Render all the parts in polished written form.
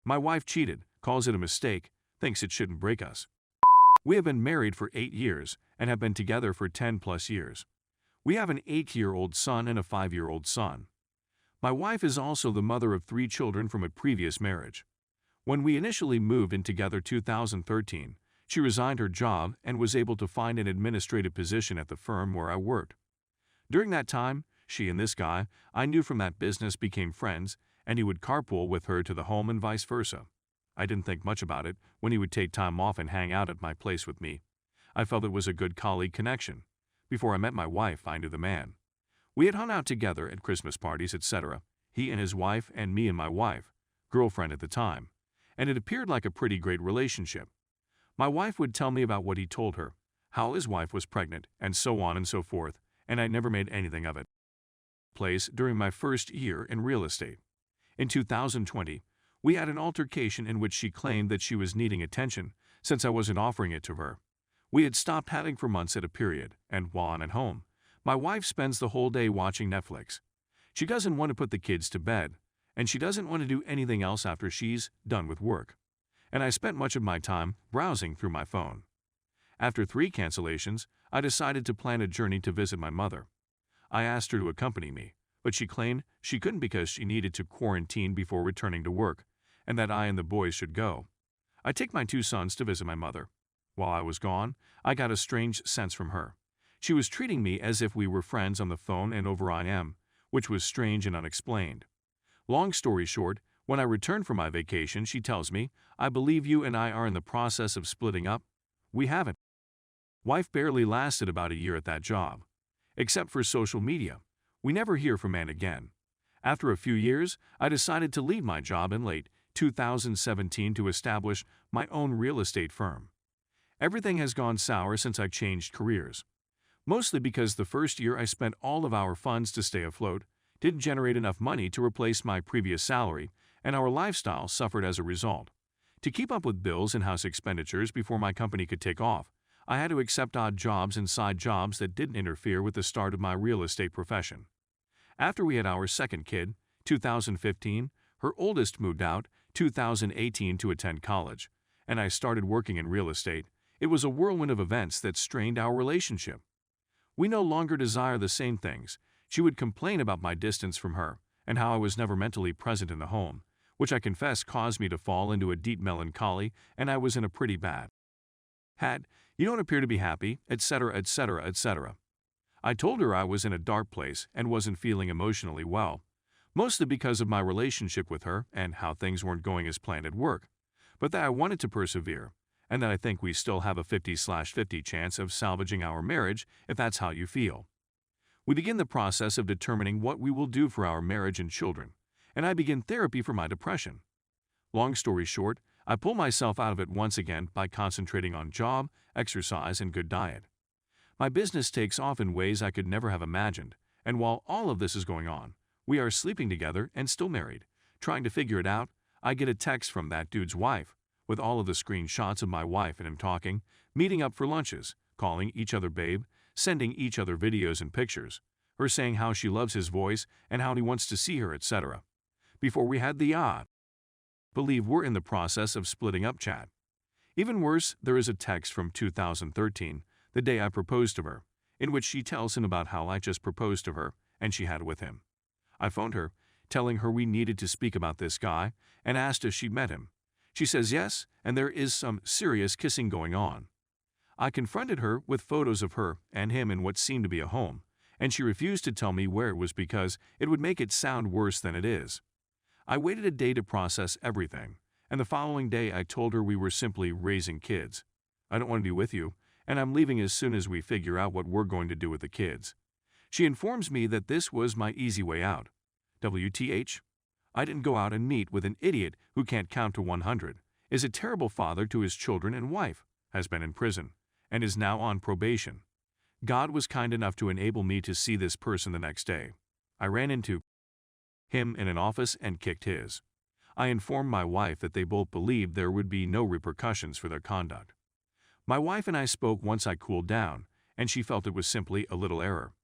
My wife cheated, calls it a mistake, thinks it shouldn't break us. We have been married for 8 years and have been together for 10 plus years. We have an 8-year-old son and a 5-year-old son. My wife is also the mother of 3 children from a previous marriage. When we initially moved in together 2013, she resigned her job and was able to find an administrative position at the firm where I worked. During that time, she and this guy I knew from that business became friends, and he would carpool with her to the home and vice versa. I didn't think much about it when he would take time off and hang out at my place with me. I felt it was a good colleague connection. Before I met my wife, I knew the man. We had hung out together at Christmas parties, etc., he and his wife and me and my wife, girlfriend at the time, and it appeared like a pretty great relationship. My wife would tell me about what he told her, how his wife was pregnant, and so on and so forth, and I never made anything of it. Place during my first year in real estate. In 2020, we had an altercation in which she claimed that she was needing attention since I wasn't offering it to her. We had stopped having for months at a period, and while I'm at home, my wife spends the whole day watching Netflix. She doesn't want to put the kids to bed, and she doesn't want to do anything else after she's done with work. And I spent much of my time browsing through my phone. After 3 cancellations, I decided to plan a journey to visit my mother. I asked her to accompany me, but she claimed she couldn't because she needed to quarantine before returning to work, and that I and the boys should go. I take my 2 sons to visit my mother. While I was gone, I got a strange sense from her. She was treating me as if we were friends on the phone and over IM, which was strange and unexplained. Long story short, when I returned from my vacation, she tells me, "I believe you and I are in the process of splitting up." We haven't. Wife barely lasted about a year at that job. Except for social media, we never hear from man again. After a few years, I decided to leave my job in late 2017 to establish my own real estate firm. Everything has gone sour since I changed careers. Mostly because the first year I spent all of our funds to stay afloat, didn't generate enough money to replace my previous salary, and our lifestyle suffered as a result. To keep up with bills and house expenditures before my company could take off, I had to accept odd jobs and side jobs that didn't interfere with the start of my real estate profession. After we had our second kid, 2015, her oldest moved out, 2018 to attend college, and I started working in real estate. It was a whirlwind of events that strained our relationship. We no longer desire the same things. She would complain about my distance from her and how I was never mentally present in the home, which I confess caused me to fall into a deep melancholy, and I was in a pretty bad. You don't appear to be happy, etc., etc., etc. I told her I was in a dark place and wasn't feeling emotionally well, mostly because of my relationship with her and how things weren't going as planned at work, but that I wanted to persevere, and that I think we still have a 50/50 chance of salvaging our marriage if that's how you feel. We begin the process of determining what we will do for our marriage and children, and I begin therapy for my depression. Long story short, I pull myself out of it once again by concentrating on job, exercise, and good diet. My business takes off in ways I could never have imagined, and while all of this is going on, we are sleeping together and still married. Trying to figure it out, I get a text from that dude's wife, with all of the screenshots of my wife and him talking, meeting up for lunches, calling each other babe, sending each other videos and pictures, her saying how she loves his voice and how he wants to see her, etc. Before we had the believe we're in the process of splitting up chat. Even worse, there is a text from 2013, the day I proposed to her, in which she tells him about how I just proposed to her and she had it with him. I phoned her, telling her we needed to speak about this guy, and asked if she'd met him. She says yes, and there is some serious kissing going on. I confronted her with photos of her and him in what seemed to be a home, and she refused to tell me where it was because it would make it sound worse than it is. I waited a day to process everything, and the following day I told her we were simply raising kids. I don't want to be with you, and I'm leaving as soon as we figure out what we're going to do with the kids. She informs me that this was my easy way out. WTH? I didn't go out and meet with an idiot who can't count to 100, is a terrible father to his children and wife, has been in prison, and is now on probation. God was kind enough to enable me to see this person the next day. I ran into him in an office and kicked his. I informed my wife that they both believed there would be no repercussions for their conduct. My wife and I spoke once I cooled down, and she felt it was simply a little error.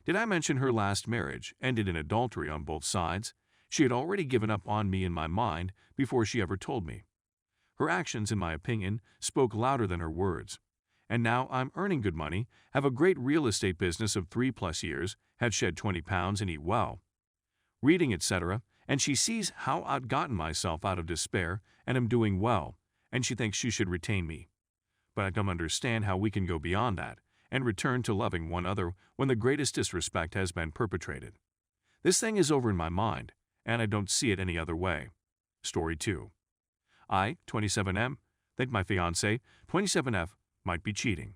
Did I mention her last marriage ended in adultery on both sides? She had already given up on me in my mind before she ever told me. Her actions, in my opinion, spoke louder than her words. And now I'm earning good money, have a great real estate business of 3+ years, have shed 20 pounds and eat well. Reading, etc., and she sees how I've gotten myself out of despair and am doing well, and she thinks she should retain me. But I don't understand how we can go beyond that and return to loving one another when the greatest disrespect has been perpetrated. This thing is over in my mind, and I don't see it any other way. Story 2. I, 27M, think my fiancé, 27F, might be cheating.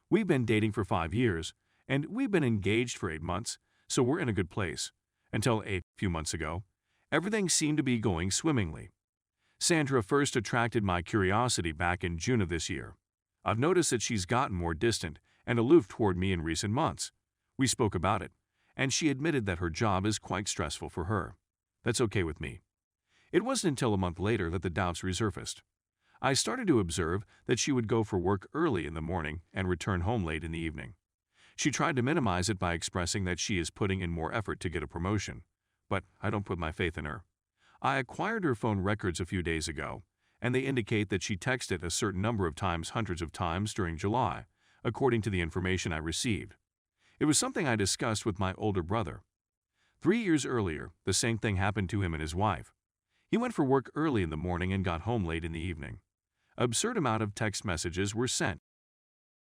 We've been dating for 5 years, and we've been engaged for 8 months, so we're in a good place. Until a few months ago, everything seemed to be going swimmingly. Sandra first attracted my curiosity back in June of this year. I've noticed that she's gotten more distant and aloof toward me in recent months. We spoke about it, and she admitted that her job is quite stressful for her. That's okay with me. It wasn't until a month later that the doubts resurfaced. I started to observe that she would go for work early in the morning and return home late in the evening. She tried to minimize it by expressing that she is putting in more effort to get a promotion, but I don't put my faith in her. I acquired her phone records a few days ago, and they indicate that she texted a certain number of times, hundreds of times during July, according to the information I received. It was something I discussed with my older brother. 3 years earlier, the same thing happened to him and his wife. He went for work early in the morning and got home late in the evening. Absurd amount of text messages were sent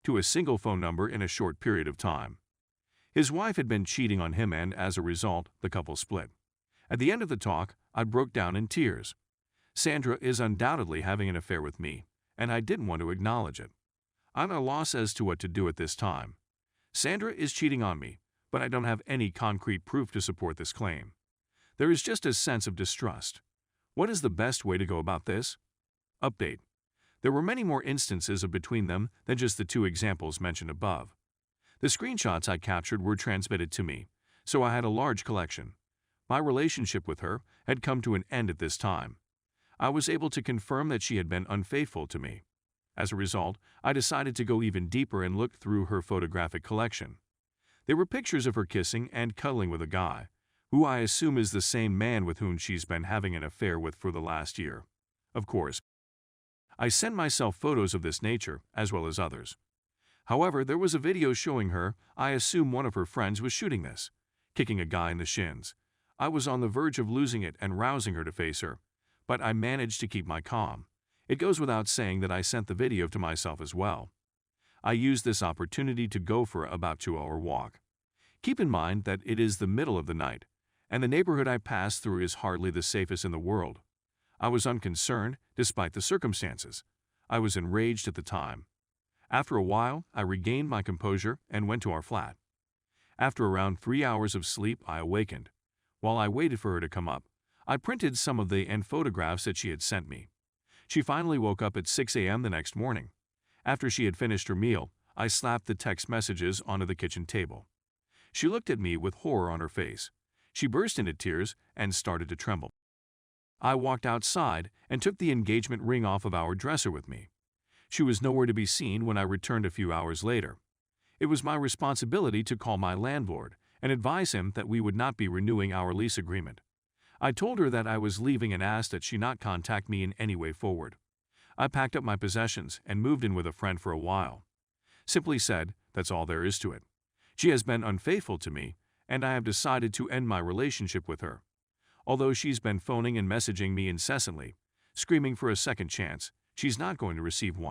to a single phone number in a short period of time. His wife had been cheating on him, and as a result, the couple split. At the end of the talk, I broke down in tears. Sandra is undoubtedly having an affair with me, and I didn't want to acknowledge it. I'm at a loss as to what to do at this time. Sandra is cheating on me, but I don't have any concrete proof to support this claim. There is just a sense of distrust. What is the best way to go about this? Update. There were many more instances of between them than just the 2 examples mentioned above. The screenshots I captured were transmitted to me, so I had a large collection. My relationship with her had come to an end at this time. I was able to confirm that she had been unfaithful to me. As a result, I decided to go even deeper and look through her photographic collection. There were pictures of her kissing and cuddling with a guy, who I assume is the same man with whom she's been having an affair with for the last year. Of course, I sent myself photos of this nature, as well as others. However, there was a video showing her, I assume one of her friends was shooting this, kicking a guy in the shins. I was on the verge of losing it and rousing her to face her, but I managed to keep my calm. It goes without saying that I sent the video to myself as well. I used this opportunity to go for about 2-hour walk. Keep in mind that it is the middle of the night, and the neighborhood I passed through is hardly the safest in the world. I was unconcerned, despite the circumstances. I was enraged at the time. After a while, I regained my composure and went to our flat. After around 3 hours of sleep, I awakened. While I waited for her to come up, I printed some of the photographs that she had sent me. She finally woke up at 6 a.m. the next morning. After she had finished her meal, I slapped the text messages onto the kitchen table. She looked at me with horror on her face. She burst into tears and started to tremble. I walked outside and took the engagement ring off of our dresser with me. She was nowhere to be seen when I returned a few hours later. It was my responsibility to call my landlord and advise him that we would not be renewing our lease agreement. I told her that I was leaving and asked that she not contact me in any way forward. I packed up my possessions and moved in with a friend for a while. Simply said, that's all there is to it. She has been unfaithful to me, and I have decided to end my relationship with her. Although she's been phoning and messaging me incessantly, screaming for a second chance, she's not going to receive one.